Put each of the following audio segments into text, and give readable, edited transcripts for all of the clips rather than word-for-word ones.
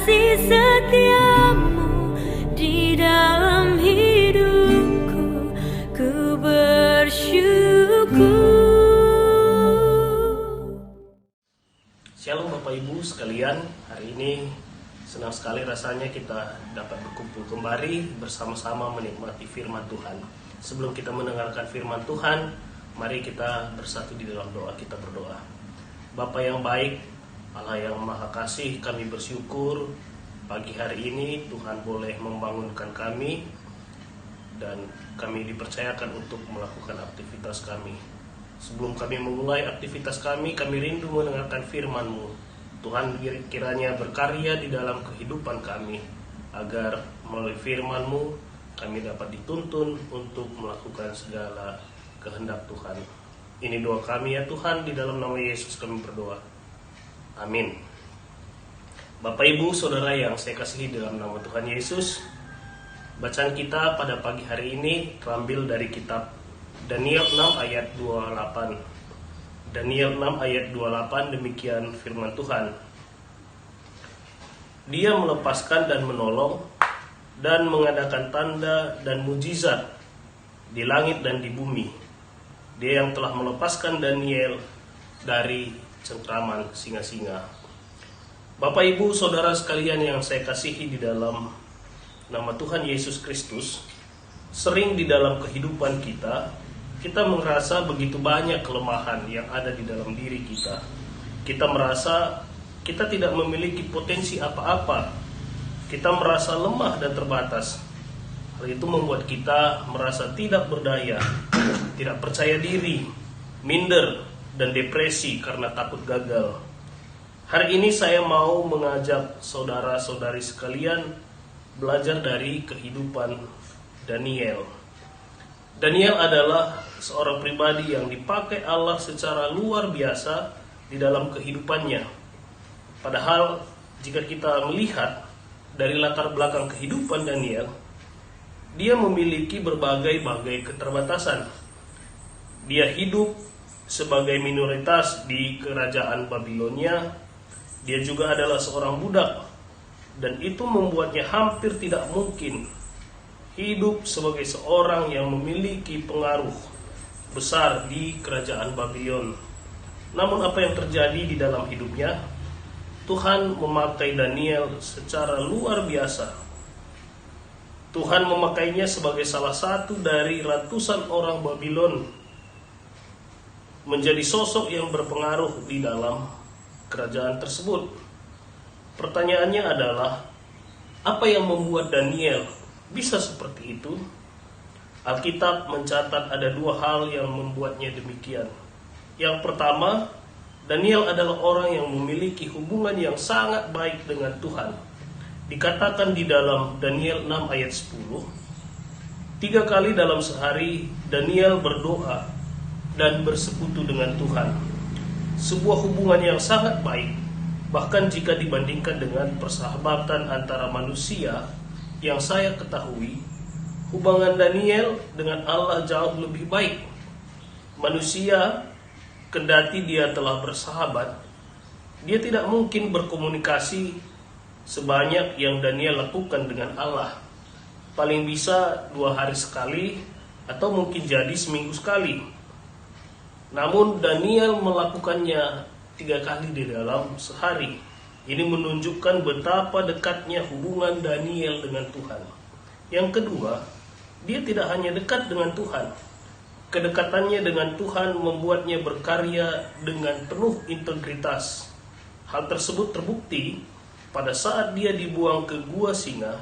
kasih setiamu di dalam hidupku, ku bersyukur. Shalom Bapak Ibu sekalian, hari ini senang sekali rasanya kita dapat berkumpul kembali bersama-sama menikmati firman Tuhan. Sebelum kita mendengarkan firman Tuhan, mari kita bersatu di dalam doa. Kita berdoa. Bapa yang baik, Allah yang Maha Kasih, kami bersyukur pagi hari ini Tuhan boleh membangunkan kami dan kami dipercayakan untuk melakukan aktivitas kami. Sebelum kami memulai aktivitas kami rindu mendengarkan firman-Mu. Tuhan kiranya berkarya di dalam kehidupan kami, agar melalui firman-Mu kami dapat dituntun untuk melakukan segala kehendak Tuhan. Ini doa kami ya Tuhan, di dalam nama Yesus kami berdoa. Amin. Bapak Ibu Saudara yang saya kasihi dalam nama Tuhan Yesus, bacaan kita pada pagi hari ini terambil dari kitab Daniel 6 ayat 28. Daniel 6 ayat 28, demikian firman Tuhan. Dia melepaskan dan menolong dan mengadakan tanda dan mujizat di langit dan di bumi. Dia yang telah melepaskan Daniel dari cengkraman singa-singa. Bapak Ibu Saudara sekalian yang saya kasihi di dalam nama Tuhan Yesus Kristus, sering di dalam kehidupan kita merasa begitu banyak kelemahan yang ada di dalam diri kita. Kita merasa kita tidak memiliki potensi apa-apa. Kita merasa lemah dan terbatas. Hal itu membuat kita merasa tidak berdaya, tidak percaya diri, minder, dan depresi karena takut gagal. Hari ini saya mau mengajak saudara-saudari sekalian belajar dari kehidupan Daniel. Daniel adalah seorang pribadi yang dipakai Allah secara luar biasa di dalam kehidupannya. Padahal jika kita melihat dari latar belakang kehidupan Daniel, dia memiliki berbagai keterbatasan. Dia hidup sebagai minoritas di kerajaan Babilonia. Dia juga adalah seorang budak, dan itu membuatnya hampir tidak mungkin hidup sebagai seorang yang memiliki pengaruh besar di kerajaan Babylon. Namun apa yang terjadi di dalam hidupnya? Tuhan memakai Daniel secara luar biasa. Tuhan memakainya sebagai salah satu dari ratusan orang Babylon, menjadi sosok yang berpengaruh di dalam kerajaan tersebut. Pertanyaannya adalah, apa yang membuat Daniel bisa seperti itu? Alkitab mencatat ada dua hal yang membuatnya demikian. Yang pertama, Daniel adalah orang yang memiliki hubungan yang sangat baik dengan Tuhan. Dikatakan di dalam Daniel 6 ayat 10, 3 kali dalam sehari Daniel berdoa dan bersekutu dengan Tuhan. Sebuah hubungan yang sangat baik, bahkan jika dibandingkan dengan persahabatan antara manusia yang saya ketahui, hubungan Daniel dengan Allah jauh lebih baik. Manusia, kendati dia telah bersahabat, dia tidak mungkin berkomunikasi sebanyak yang Daniel lakukan dengan Allah. Paling bisa 2 hari sekali, atau mungkin jadi seminggu sekali. Namun Daniel melakukannya 3 kali di dalam sehari. Ini menunjukkan betapa dekatnya hubungan Daniel dengan Tuhan. Yang kedua, dia tidak hanya dekat dengan Tuhan. Kedekatannya dengan Tuhan membuatnya berkarya dengan penuh integritas. Hal tersebut terbukti pada saat dia dibuang ke gua singa.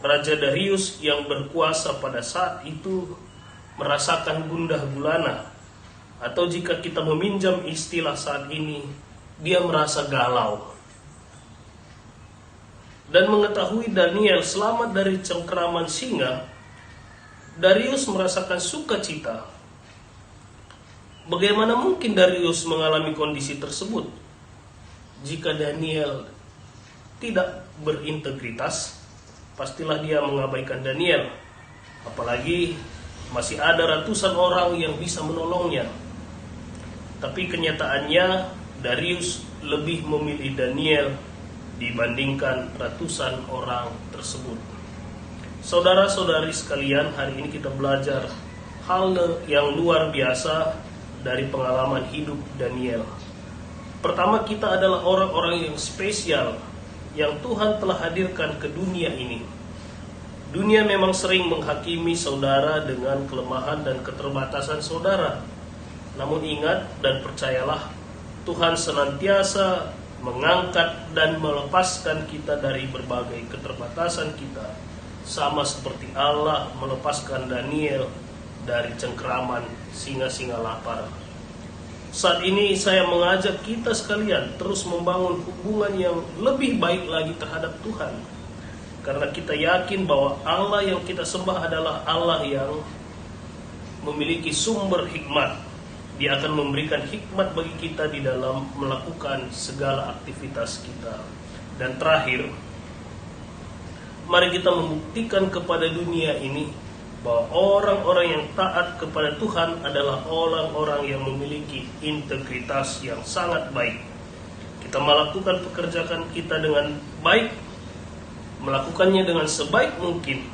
Raja Darius yang berkuasa pada saat itu merasakan gundah gulana. Atau jika kita meminjam istilah saat ini, dia merasa galau. Dan mengetahui Daniel selamat dari cengkeraman singa, Darius merasakan sukacita. Bagaimana mungkin Darius mengalami kondisi tersebut jika Daniel tidak berintegritas? Pastilah dia mengabaikan Daniel. Apalagi masih ada ratusan orang yang bisa menolongnya. Tapi kenyataannya Darius lebih memilih Daniel dibandingkan ratusan orang tersebut. Saudara-saudari sekalian, hari ini kita belajar hal yang luar biasa dari pengalaman hidup Daniel. Pertama, kita adalah orang-orang yang spesial yang Tuhan telah hadirkan ke dunia ini. Dunia memang sering menghakimi saudara dengan kelemahan dan keterbatasan saudara. Namun ingat dan percayalah, Tuhan senantiasa mengangkat dan melepaskan kita dari berbagai keterbatasan kita, sama seperti Allah melepaskan Daniel dari cengkeraman singa-singa lapar. Saat ini saya mengajak kita sekalian terus membangun hubungan yang lebih baik lagi terhadap Tuhan, karena kita yakin bahwa Allah yang kita sembah adalah Allah yang memiliki sumber hikmat. Dia akan memberikan hikmat bagi kita di dalam melakukan segala aktivitas kita. Dan terakhir, mari kita membuktikan kepada dunia ini bahwa orang-orang yang taat kepada Tuhan adalah orang-orang yang memiliki integritas yang sangat baik. Kita melakukan pekerjaan kita dengan baik, melakukannya dengan sebaik mungkin,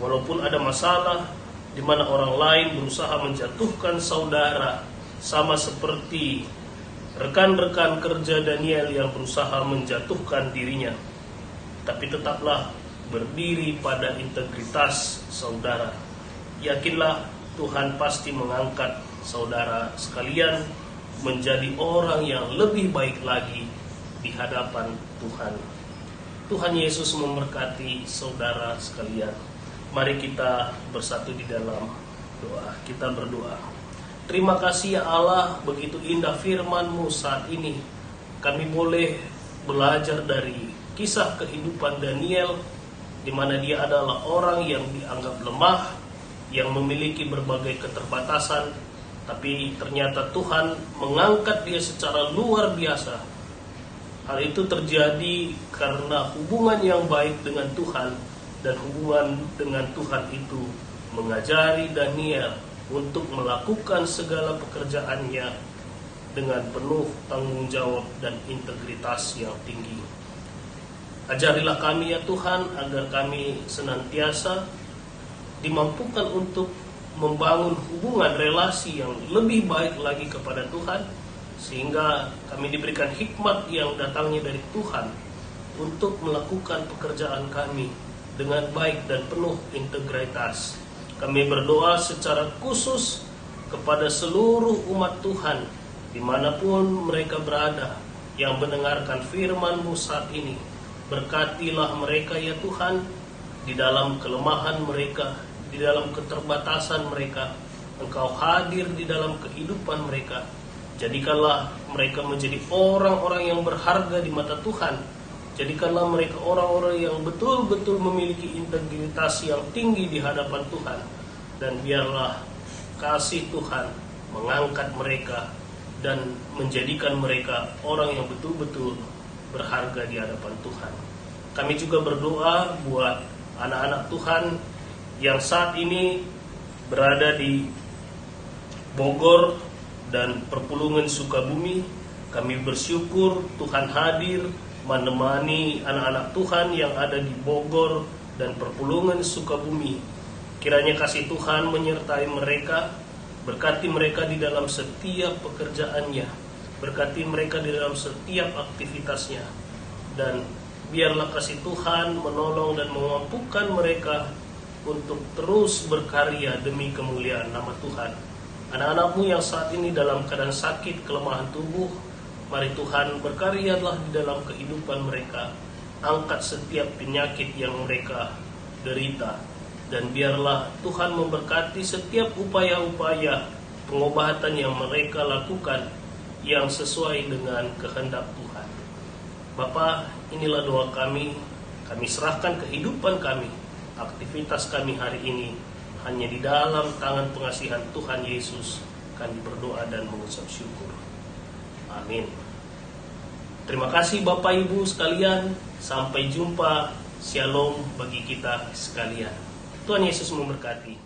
walaupun ada masalah di mana orang lain berusaha menjatuhkan saudara, sama seperti rekan-rekan kerja Daniel yang berusaha menjatuhkan dirinya. Tapi tetaplah berdiri pada integritas saudara. Yakinlah Tuhan pasti mengangkat saudara sekalian menjadi orang yang lebih baik lagi di hadapan Tuhan. Tuhan Yesus memberkati saudara sekalian. Mari kita bersatu di dalam doa. Kita berdoa. Terima kasih ya Allah, begitu indah firman-Mu saat ini. Kami boleh belajar dari kisah kehidupan Daniel, di mana dia adalah orang yang dianggap lemah, yang memiliki berbagai keterbatasan, tapi ternyata Tuhan mengangkat dia secara luar biasa. Hal itu terjadi karena hubungan yang baik dengan Tuhan, dan hubungan dengan Tuhan itu mengajari Daniel untuk melakukan segala pekerjaannya dengan penuh tanggung jawab dan integritas yang tinggi. Ajarilah kami ya Tuhan, agar kami senantiasa dimampukan untuk membangun hubungan relasi yang lebih baik lagi kepada Tuhan, sehingga kami diberikan hikmat yang datangnya dari Tuhan untuk melakukan pekerjaan kami dengan baik dan penuh integritas. Kami berdoa secara khusus kepada seluruh umat Tuhan dimanapun mereka berada yang mendengarkan firman-Mu saat ini. Berkatilah mereka ya Tuhan, di dalam kelemahan mereka, di dalam keterbatasan mereka. Engkau hadir di dalam kehidupan mereka. Jadikanlah mereka menjadi orang-orang yang berharga di mata Tuhan. Jadikanlah mereka orang-orang yang betul-betul memiliki integritas yang tinggi di hadapan Tuhan. Dan biarlah kasih Tuhan mengangkat mereka dan menjadikan mereka orang yang betul-betul berharga di hadapan Tuhan. Kami juga berdoa buat anak-anak Tuhan yang saat ini berada di Bogor dan Perpulungan Sukabumi. Kami bersyukur Tuhan hadir menemani anak-anak Tuhan yang ada di Bogor dan Perpulungan Sukabumi. Kiranya kasih Tuhan menyertai mereka, berkati mereka di dalam setiap pekerjaannya, berkati mereka di dalam setiap aktivitasnya, dan biarlah kasih Tuhan menolong dan memampukan mereka untuk terus berkarya demi kemuliaan nama Tuhan. Anak-anak-Mu yang saat ini dalam keadaan sakit, kelemahan tubuh, mari Tuhan berkaryalah di dalam kehidupan mereka. Angkat setiap penyakit yang mereka derita. Dan biarlah Tuhan memberkati setiap upaya-upaya pengobatan yang mereka lakukan yang sesuai dengan kehendak Tuhan. Bapa, inilah doa kami. Kami serahkan kehidupan kami, aktivitas kami hari ini hanya di dalam tangan pengasihan Tuhan Yesus. Kami berdoa dan mengucap syukur. Amin. Terima kasih Bapak Ibu sekalian. Sampai jumpa. Shalom bagi kita sekalian. Tuhan Yesus memberkati.